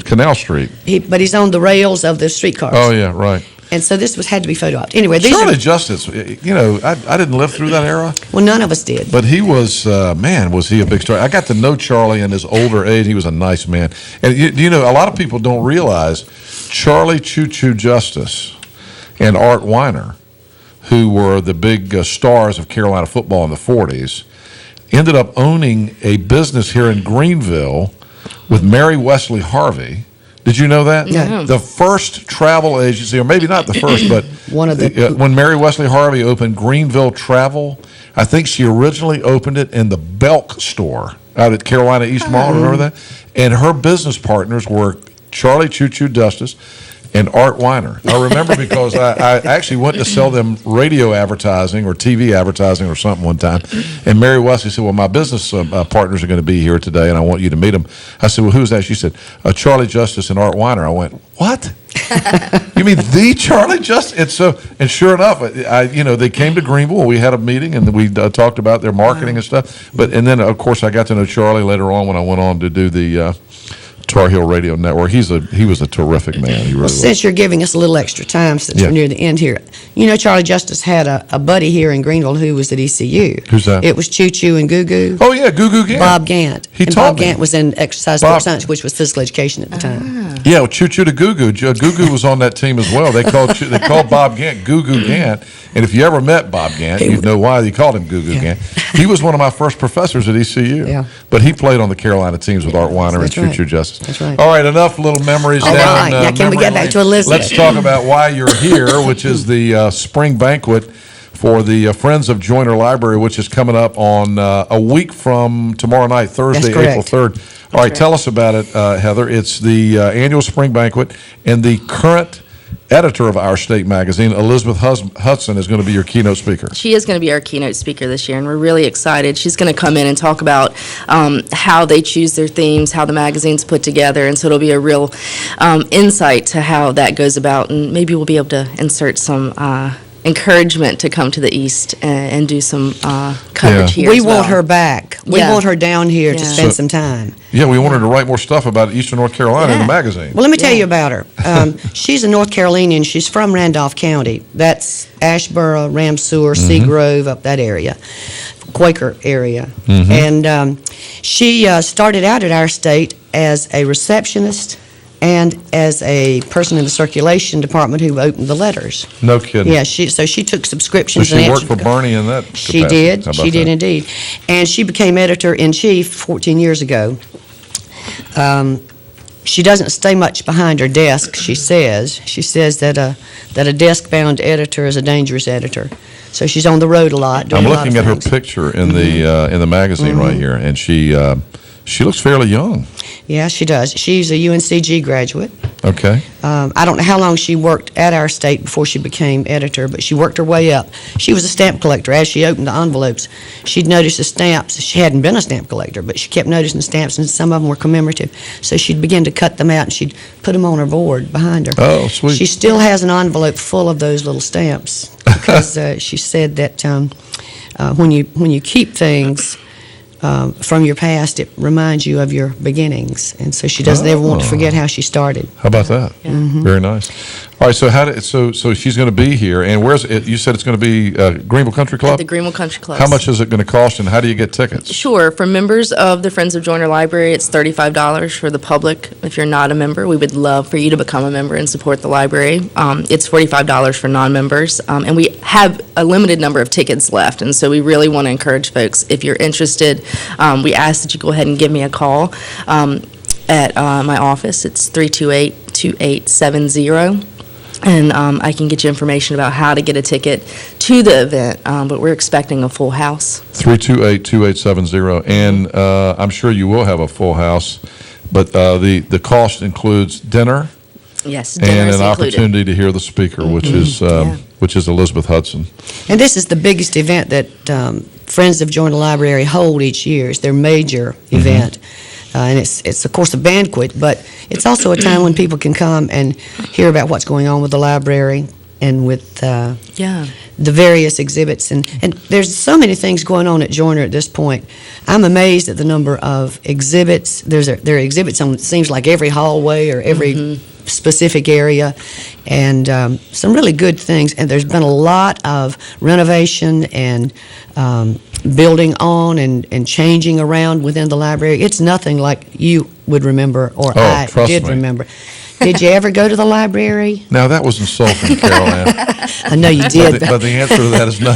Canal Street. But he's on the rails of the streetcars. Oh, yeah, right. And so this had to be photo op. Anyway, these Charlie are, Justice, you know, I didn't live through that era. well, none of us did. But he was, man, was he a big star. I got to know Charlie in his older age. He was a nice man. And, you know, a lot of people don't realize Charlie Choo Choo Justice and Art Weiner, who were the big stars of Carolina football in the 40s, ended up owning a business here in Greenville with Mary Wesley Harvey. Did you know that? Yeah. The first travel agency, or maybe not the first, but One of the- when Mary Wesley Harvey opened Greenville Travel, I think she originally opened it in the Belk store out at Carolina East Mall. Remember that? And her business partners were Charlie Choo Choo Justice and Art Weiner. I remember because I actually went to sell them radio advertising or TV advertising or something one time. And Mary Wesley said, well, my business partners are going to be here today, and I want you to meet them. I said, well, who's that? She said, Charlie Justice and Art Weiner. I went, what? You mean the Charlie Justice? And sure enough, they came to Greenville. We had a meeting, and we talked about their marketing and stuff. And then, of course, I got to know Charlie later on when I went on to do the Tar Heel Radio Network. He was a terrific man. He really was. Since you're giving us a little extra time, since Yeah. we're near the end here, you know Charlie Justice had a buddy here in Greenville who was at ECU. Who's that? It was Choo Choo and Goo Goo. Oh, yeah, Goo Goo Gant. Bob Gant. He and taught Bob me. Gant was in exercise Bob- sports science, which was physical education at the time. Yeah, well, Choo Choo to Goo Goo. Goo Goo was on that team as well. They called Bob Gant Goo Goo Gant. And if you ever met Bob Gant, you'd know why they called him Goo Goo Gant. He was one of my first professors at ECU. Yeah. But he played on the Carolina teams with Art Weiner That's and right. Choo Choo Justice. That's right. All right, enough little memories All down. right, now can we memory get back lane. to Elizabeth? Let's talk about why you're here, which is the spring banquet for the Friends of Joyner Library, which is coming up on a week from tomorrow night, Thursday, April correct. 3rd. All right, tell us about it, Heather. It's the annual spring banquet, and the current editor of Our State magazine, Elizabeth Hudson, is going to be your keynote speaker. She is going to be our keynote speaker this year, and we're really excited. She's going to come in and talk about how they choose their themes, how the magazine's put together, and so it'll be a real insight to how that goes about, and maybe we'll be able to insert some encouragement to come to the East and do some coverage here We as well. want her back. We Yeah. want her down here to Yeah. spend some time. Yeah, we wanted to write more stuff about Eastern North Carolina in the magazine. Well, let me tell you about her. She's a North Carolinian. She's from Randolph County. That's Ashboro, Ramseur, Seagrove, up that area, Quaker area. And she started out at Our State as a receptionist and as a person in the circulation department who opened the letters. No kidding. Yeah, she took So subscriptions. she and worked answered- for Bernie in that She capacity. did. How about She did that? indeed. And she became editor-in-chief 14 years ago. She doesn't stay much behind her desk, she says. She says that a desk-bound editor is a dangerous editor. So she's on the road a lot, doing I'm a lot looking of at her things. picture in the magazine right here, and she looks fairly young. Yeah, she does. She's a UNCG graduate. Okay. I don't know how long she worked at Our State before she became editor, but she worked her way up. She was a stamp collector. As she opened the envelopes, she'd notice the stamps. She hadn't been a stamp collector, but she kept noticing the stamps, and some of them were commemorative. So she'd begin to cut them out, and she'd put them on her board behind her. Oh, sweet. She still has an envelope full of those little stamps because she said that when you keep things from your past, it reminds you of your beginnings, and so she doesn't ever want to forget how she started. How about that? Very nice. All right, so so she's going to be here, and where's it? You said it's going to be Greenville Country Club? At the Greenville Country Club. How much is it going to cost, and how do you get tickets? Sure. For members of the Friends of Joyner Library, it's $35. For the public, if you're not a member, we would love for you to become a member and support the library. It's $45 for non-members, and we have a limited number of tickets left, and so we really want to encourage folks, if you're interested, we ask that you go ahead and give me a call. at my office. It's 328-2870. And I can get you information about how to get a ticket to the event, but we're expecting a full house. 328-2870. And I'm sure you will have a full house, but the cost includes dinner. Yes, dinner and is an included. opportunity to hear the speaker, which is Elizabeth Hudson. And this is the biggest event that Friends of Joyner Library hold each year. It's their major event. And it's, of course, a banquet, but it's also a time when people can come and hear about what's going on with the library and with the various exhibits. And there's so many things going on at Joyner at this point. I'm amazed at the number of exhibits. There are exhibits on, it seems like, every hallway or every specific area, and some really good things. And there's been a lot of renovation and building on and changing around within the library. It's nothing like you would remember, or I did remember. Did you ever go to the library? Now, that was insulting, Carol Ann. I know you did. But the answer to that is no.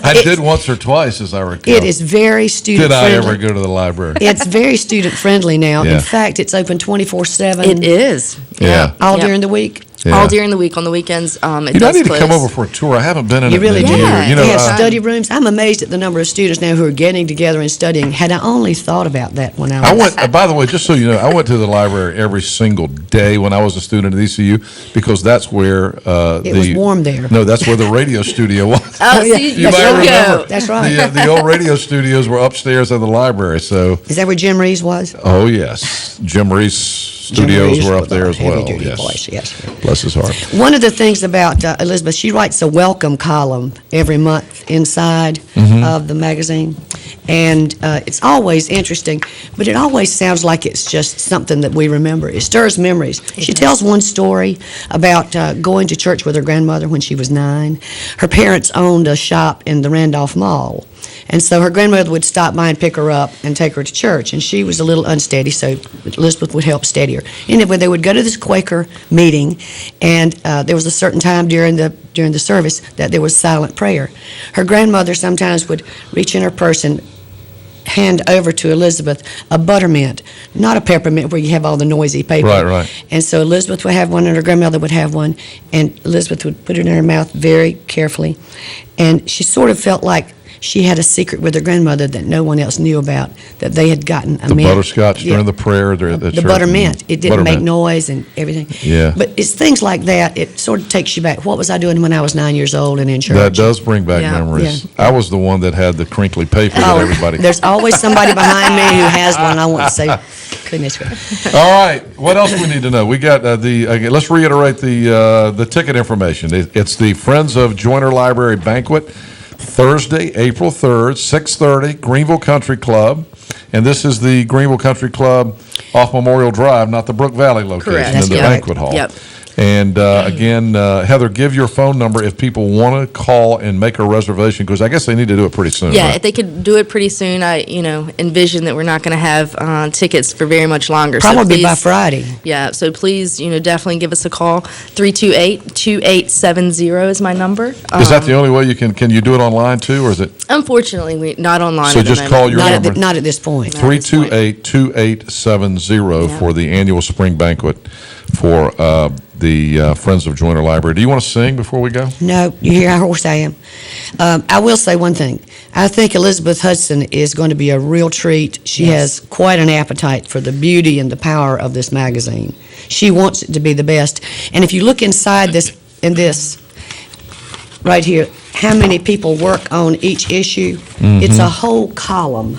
I did once or twice, as I recall. It is very student-friendly. Did I ever go to the library? It's very student-friendly now. Yeah. In fact, it's open 24/7. It is. Yeah. All during the week? Yeah. All during the week. On the weekends, it I does need close. to come over for a tour. I haven't been in You it really in a do. year. You know, They have study rooms. I'm amazed at the number of students now who are getting together and studying. Had I only thought about that when I was... by the way, just so you know, I went to the library every single day when I was a student at ECU, because that's where It was warm there. No, that's where the radio studio was. Oh, see, You might remember. That's right. The old radio studios were upstairs in the library. So, Is that where Jim Reeves was? oh yes, Jim Reese studios were up there as well. Heavy-duty Yes. voice, yes. Bless his heart. One of the things about Elizabeth, she writes a welcome column every month inside of the magazine. And it's always interesting, but it always sounds like it's just something that we remember. It stirs memories. She tells one story about going to church with her grandmother when she was 9. Her parents owned a shop in the Randolph Mall. And so her grandmother would stop by and pick her up and take her to church. And she was a little unsteady, so Elizabeth would help steady her. Anyway, they would go to this Quaker meeting, and there was a certain time during the service that there was silent prayer. Her grandmother sometimes would reach in her purse and hand over to Elizabeth a buttermint, not a peppermint where you have all the noisy paper. Right. And so Elizabeth would have one, and her grandmother would have one, and Elizabeth would put it in her mouth very carefully. And she sort of felt like she had a secret with her grandmother that no one else knew about, that they had gotten a The mint. butterscotch during the prayer. The buttermint. It didn't make noise and everything. Yeah. But it's things like that. It sort of takes you back. What was I doing when I was 9 years old and in church? That does bring back Yeah. memories. Yeah. I was the one that had the crinkly paper that everybody. There's always somebody behind me who has one. I want to say, goodness gracious. All right. What else do we need to know? We got again, let's reiterate the ticket information. It's the Friends of Joyner Library Banquet, Thursday, April 3rd, 6:30, Greenville Country Club. And this is the Greenville Country Club off Memorial Drive, not the Brook Valley location, Correct. in the Yep. banquet hall. Yep. And again, Heather, give your phone number if people want to call and make a reservation, because I guess they need to do it pretty soon. Yeah, right? if they could do it pretty soon, I envision that we're not going to have tickets for very much longer. Probably so by please, Friday. Yeah, so please, definitely give us a call. 328-2870 is my number. Is that the only way you can you do it online too, or is it? Unfortunately, not online. So at the just moment. call your Not number. not at this point. 328-2870 for the annual spring banquet for the Friends of Joyner Library. Do you want to sing before we go? No, you hear how hoarse I am. I will say one thing. I think Elizabeth Hudson is going to be a real treat. She has quite an appetite for the beauty and the power of this magazine. She wants it to be the best. And if you look inside this right here, how many people work on each issue? It's a whole column.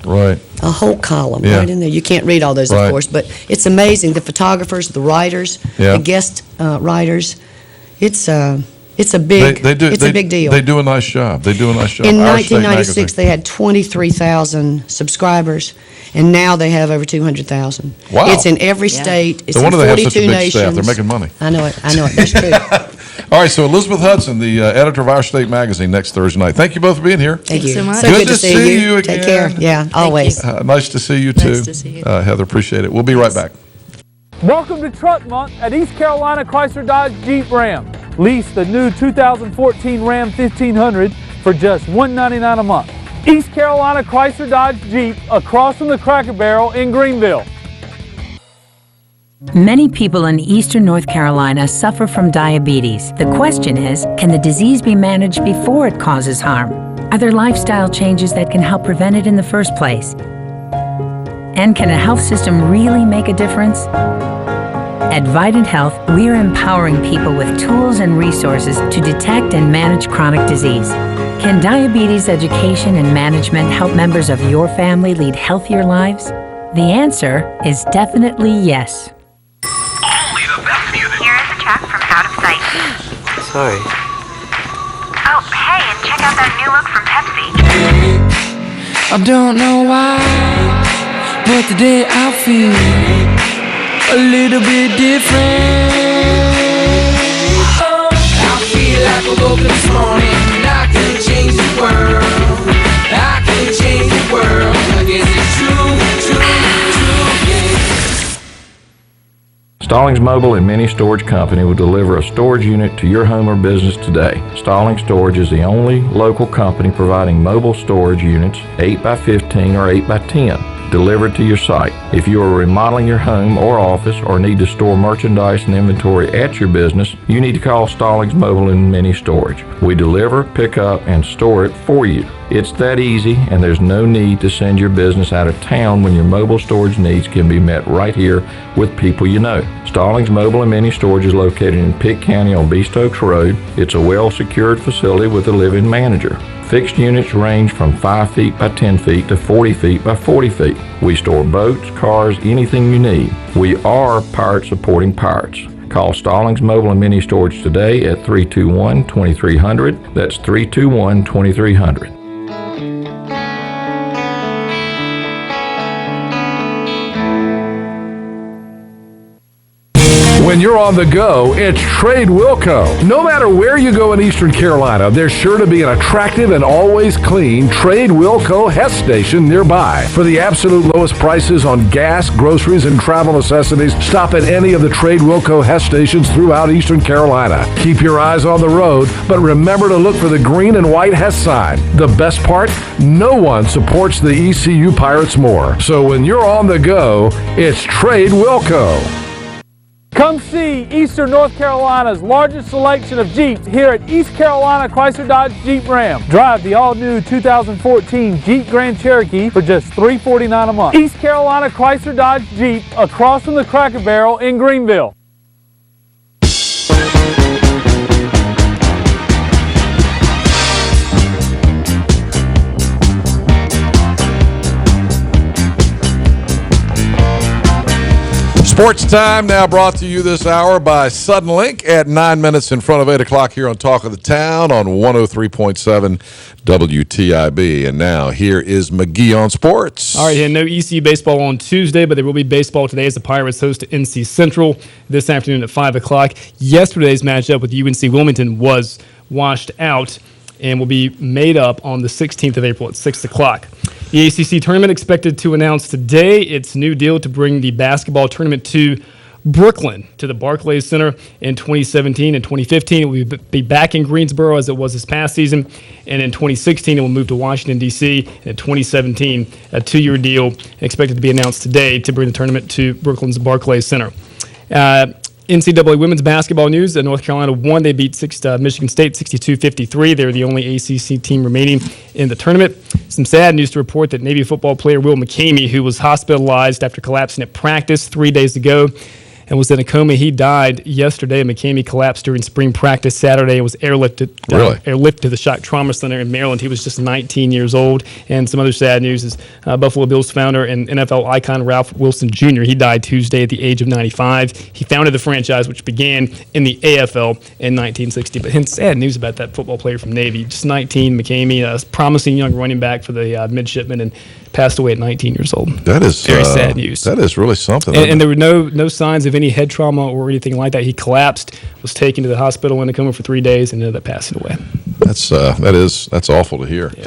Right. A whole column Yeah. right in there. You can't read all those, Right. of course, but it's amazing. The photographers, the writers, Yeah. the guest writers. It's a big. It's a big deal. They do a nice job. They do a nice job. In Our State 1996, Magazine. they had 23,000 subscribers, and now they have over 200,000. Wow. It's in every state. It's No wonder in they have 42 such a big nations. staff. They're making money. I know it. That's true. All right, so Elizabeth Hudson, the editor of Our State Magazine, next Thursday night. Thank you both for being here. Thank you so much. So good to see you. again. Take care. Yeah, always. Nice to see you, too. Nice to see you. Heather, appreciate it. We'll be right back. Welcome to Truck Month at East Carolina Chrysler Dodge Jeep Ram. Lease the new 2014 Ram 1500 for just $199 a month. East Carolina Chrysler Dodge Jeep across from the Cracker Barrel in Greenville. Many people in eastern North Carolina suffer from diabetes. The question is, can the disease be managed before it causes harm? Are there lifestyle changes that can help prevent it in the first place? And can a health system really make a difference? At Vidant Health, we are empowering people with tools and resources to detect and manage chronic disease. Can diabetes education and management help members of your family lead healthier lives? The answer is definitely yes. Only the best music. Here is a track from Out of Sight. Sorry. Oh, hey, and check out that new look from Pepsi. I don't know why, but today I feel a little bit different. I feel like I woke up this morning and I can change the world. I can change the world. I guess it's true, yeah. Stallings Mobile and Mini Storage Company will deliver a storage unit to your home or business today. Stallings Storage is the only local company providing mobile storage units 8x15 or 8x10 delivered to your site. If you are remodeling your home or office or need to store merchandise and inventory at your business, you need to call Stallings Mobile and Mini Storage. We deliver, pick up, and store it for you. It's that easy, and there's no need to send your business out of town when your mobile storage needs can be met right here with people you know. Stallings Mobile and Mini Storage is located in Pitt County on Beast Oaks Road. It's a well-secured facility with a live-in manager. Fixed units range from 5 feet by 10 feet to 40 feet by 40 feet. We store boats, cars, anything you need. We are pirate supporting pirates. Call Stallings Mobile and Mini Storage today at 321-2300. That's 321-2300. When you're on the go, it's Trade Wilco. No matter where you go in Eastern Carolina, there's sure to be an attractive and always clean Trade Wilco Hess station nearby. For the absolute lowest prices on gas, groceries, and travel necessities, stop at any of the Trade Wilco Hess stations throughout Eastern Carolina. Keep your eyes on the road, but remember to look for the green and white Hess sign. The best part? No one supports the ECU Pirates more. So when you're on the go, it's Trade Wilco. Come see Eastern North Carolina's largest selection of Jeeps here at East Carolina Chrysler Dodge Jeep Ram. Drive the all-new 2014 Jeep Grand Cherokee for just $349 a month. East Carolina Chrysler Dodge Jeep across from the Cracker Barrel in Greenville. Sports Time now brought to you this hour by Suddenlink at 9 minutes in front of 8 o'clock here on Talk of the Town on 103.7 WTIB. And now here is McGee on sports. All right, yeah, no ECU baseball on Tuesday, but there will be baseball today as the Pirates host NC Central this afternoon at 5 o'clock. Yesterday's matchup with UNC Wilmington was washed out and will be made up on the 16th of April at 6 o'clock. The ACC tournament expected to announce today its new deal to bring the basketball tournament to Brooklyn, to the Barclays Center in 2017 and 2015. It will be back in Greensboro as it was this past season. And in 2016, it will move to Washington, D.C. And in 2017, a 2-year deal expected to be announced today to bring the tournament to Brooklyn's Barclays Center. NCAA women's basketball news. North Carolina won. They beat Michigan State 62-53. They're the only ACC team remaining in the tournament. Some sad news to report that Navy football player Will McCamey, who was hospitalized after collapsing at practice 3 days ago and was in a coma, he died yesterday. McCamey collapsed during spring practice Saturday and was airlifted to the Shock Trauma Center in Maryland. He was just 19 years old. And some other sad news is Buffalo Bills founder and NFL icon Ralph Wilson Jr. He died Tuesday at the age of 95. He founded the franchise, which began in the AFL in 1960. But sad news about that football player from Navy. Just 19, McCamey, a promising young running back for the midshipmen, and passed away at 19 years old. That is very sad news. That is really something. And there were no signs of any head trauma or anything like that. He collapsed, was taken to the hospital in a coma for 3 days, and ended up passing away. That's awful to hear. Yeah.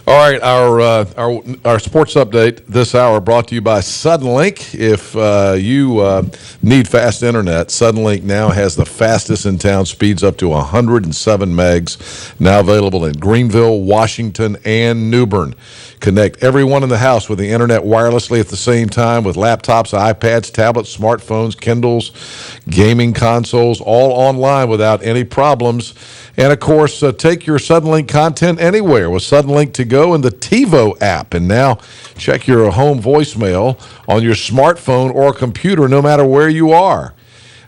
All right, our sports update this hour brought to you by Suddenlink. If you need fast internet, Suddenlink now has the fastest in town, speeds up to 107 megs, now available in Greenville, Washington, and New Bern. Connect everyone in the house with the internet wirelessly at the same time with laptops, iPads, tablets, smartphones, Kindles, gaming consoles, all online without any problems. And, of course, take your Suddenlink content anywhere with Suddenlink to go in the TiVo app. And now check your home voicemail on your smartphone or computer no matter where you are.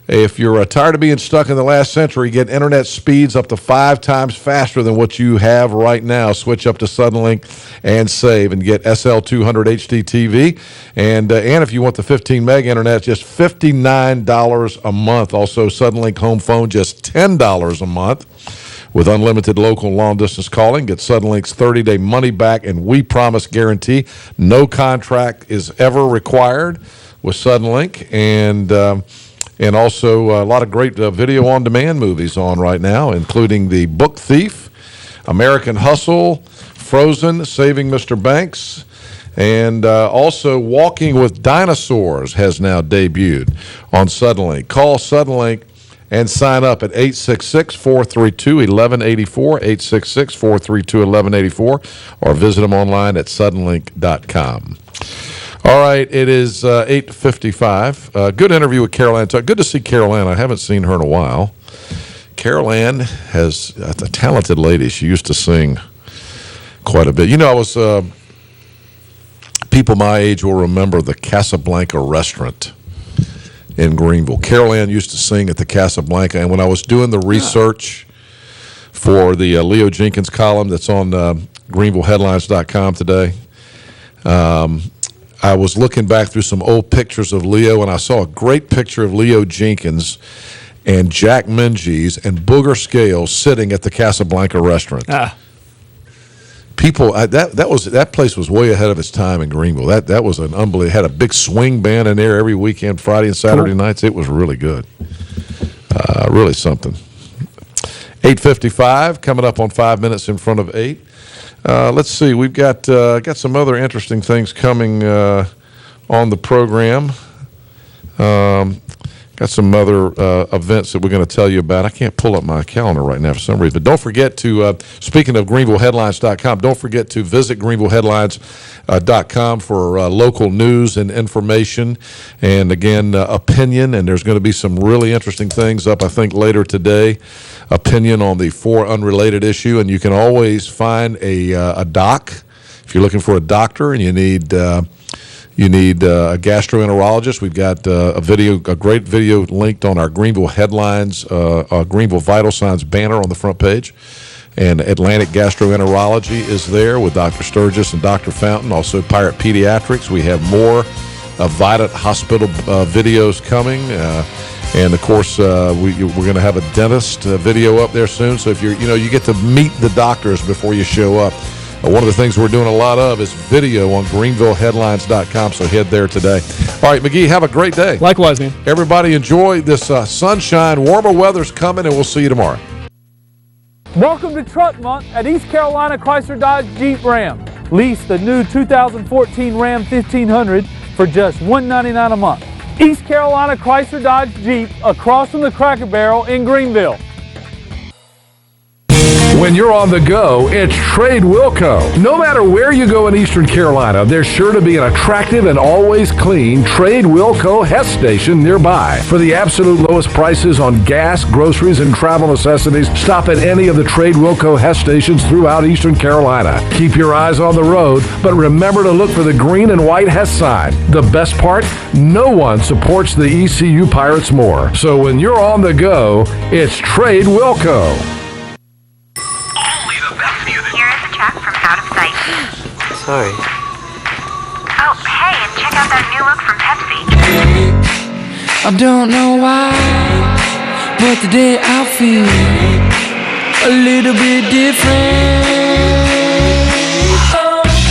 If you're tired of being stuck in the last century, get internet speeds up to 5 times faster than what you have right now. Switch up to Suddenlink and save and get SL200 HD TV. And if you want the 15 meg internet, just $59 a month. Also, Suddenlink home phone, just $10 a month. With unlimited local long-distance calling, get Suddenlink's 30-day money-back and we promise guarantee. No contract is ever required with Suddenlink. And also a lot of great video-on-demand movies on right now, including The Book Thief, American Hustle, Frozen, Saving Mr. Banks, and also Walking with Dinosaurs has now debuted on Suddenlink. Call Suddenlink and sign up at 866-432-1184, 866-432-1184, or visit them online at suddenlink.com. All right, it is 8:55. Good interview with Carol Ann. Good to see Carol Ann. I haven't seen her in a while. Carol Ann has a talented lady. She used to sing quite a bit. You know, I was people my age will remember the Casablanca restaurant in Greenville. Carol Ann used to sing at the Casablanca, and when I was doing the research for the Leo Jenkins column that's on GreenvilleHeadlines.com today, I was looking back through some old pictures of Leo, and I saw a great picture of Leo Jenkins and Jack Menges and Booger Scales sitting at the Casablanca restaurant. People, that place was way ahead of its time in Greenville. That was an unbelievable. Had a big swing band in there every weekend, Friday and Saturday nights. It was really good, really something. 8:55 coming up on 5 minutes in front of 8. Let's see. We've got some other interesting things coming on the program. Got some other events that we're going to tell you about. I can't pull up my calendar right now for some reason. But don't forget to, speaking of GreenvilleHeadlines.com, don't forget to visit GreenvilleHeadlines.com for local news and information. And, again, opinion. And there's going to be some really interesting things up, I think, later today. Opinion on the 4 unrelated issue. And you can always find a doc. If you're looking for a doctor and you need a gastroenterologist, we've got a great video linked on our Greenville Headlines, Greenville Vital Signs banner on the front page. And Atlantic Gastroenterology is there with Dr. Sturgis and Dr. Fountain. Also Pirate Pediatrics. We have more Vidant Hospital videos coming. And of course, we're going to have a dentist video up there soon. So if you get to meet the doctors before you show up. One of the things we're doing a lot of is video on GreenvilleHeadlines.com, so head there today. All right, McGee, have a great day. Likewise, man. Everybody enjoy this sunshine. Warmer weather's coming, and we'll see you tomorrow. Welcome to Truck Month at East Carolina Chrysler Dodge Jeep Ram. Lease the new 2014 Ram 1500 for just $199 a month. East Carolina Chrysler Dodge Jeep across from the Cracker Barrel in Greenville. When you're on the go, it's Trade Wilco. No matter where you go in Eastern Carolina, there's sure to be an attractive and always clean Trade Wilco Hess station nearby. For the absolute lowest prices on gas, groceries, and travel necessities, stop at any of the Trade Wilco Hess stations throughout Eastern Carolina. Keep your eyes on the road, but remember to look for the green and white Hess sign. The best part? No one supports the ECU Pirates more. So when you're on the go, it's Trade Wilco. Oh, Sorry. hey, and check out that new look from Pepsi. I don't know why, but today I feel a little bit different.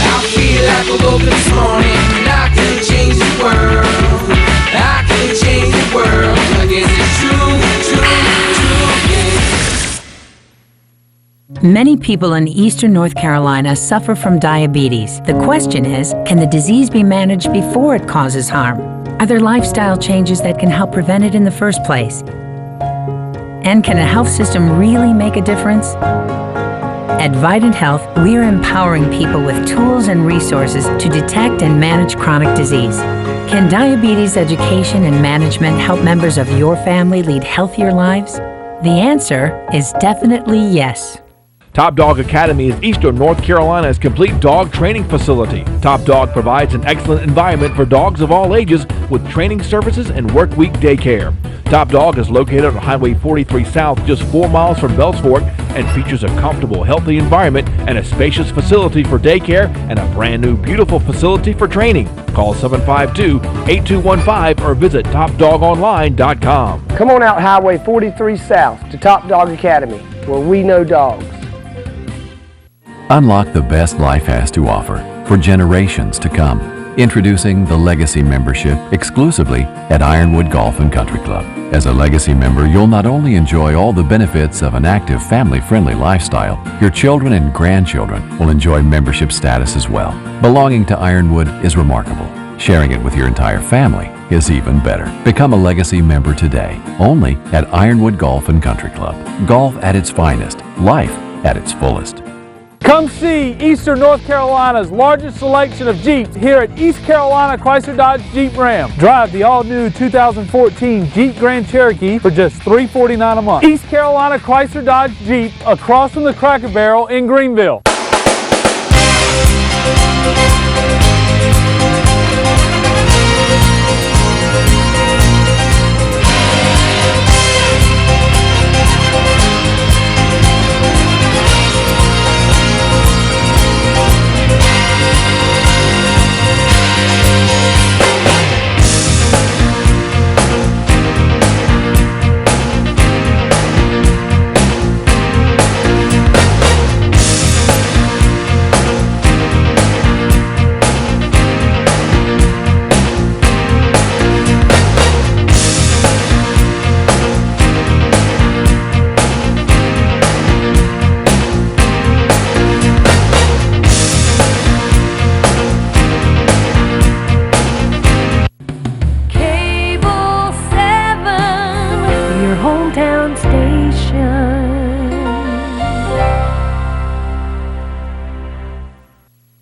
I feel like I woke up this morning and I can change the world. I can change the world. I guess it's true, yeah. Many people in eastern North Carolina suffer from diabetes. The question is, can the disease be managed before it causes harm? Are there lifestyle changes that can help prevent it in the first place? And can a health system really make a difference? At Vidant Health, we are empowering people with tools and resources to detect and manage chronic disease. Can diabetes education and management help members of your family lead healthier lives? The answer is definitely yes. Top Dog Academy is Eastern North Carolina's complete dog training facility. Top Dog provides an excellent environment for dogs of all ages with training services and work week daycare. Top Dog is located on Highway 43 South, just 4 miles from Bells Fork, and features a comfortable, healthy environment and a spacious facility for daycare and a brand new, beautiful facility for training. Call 752-8215 or visit topdogonline.com. Come on out Highway 43 South to Top Dog Academy, where we know dogs. Unlock the best life has to offer for generations to come. Introducing the Legacy Membership exclusively at Ironwood Golf and Country Club. As a Legacy member, you'll not only enjoy all the benefits of an active, family-friendly lifestyle, your children and grandchildren will enjoy membership status as well. Belonging to Ironwood is remarkable. Sharing it with your entire family is even better. Become a Legacy member today, only at Ironwood Golf and Country Club. Golf at its finest, life at its fullest. Come see Eastern North Carolina's largest selection of Jeeps here at East Carolina Chrysler Dodge Jeep Ram. Drive the all-new 2014 Jeep Grand Cherokee for just $349 a month. East Carolina Chrysler Dodge Jeep across from the Cracker Barrel in Greenville.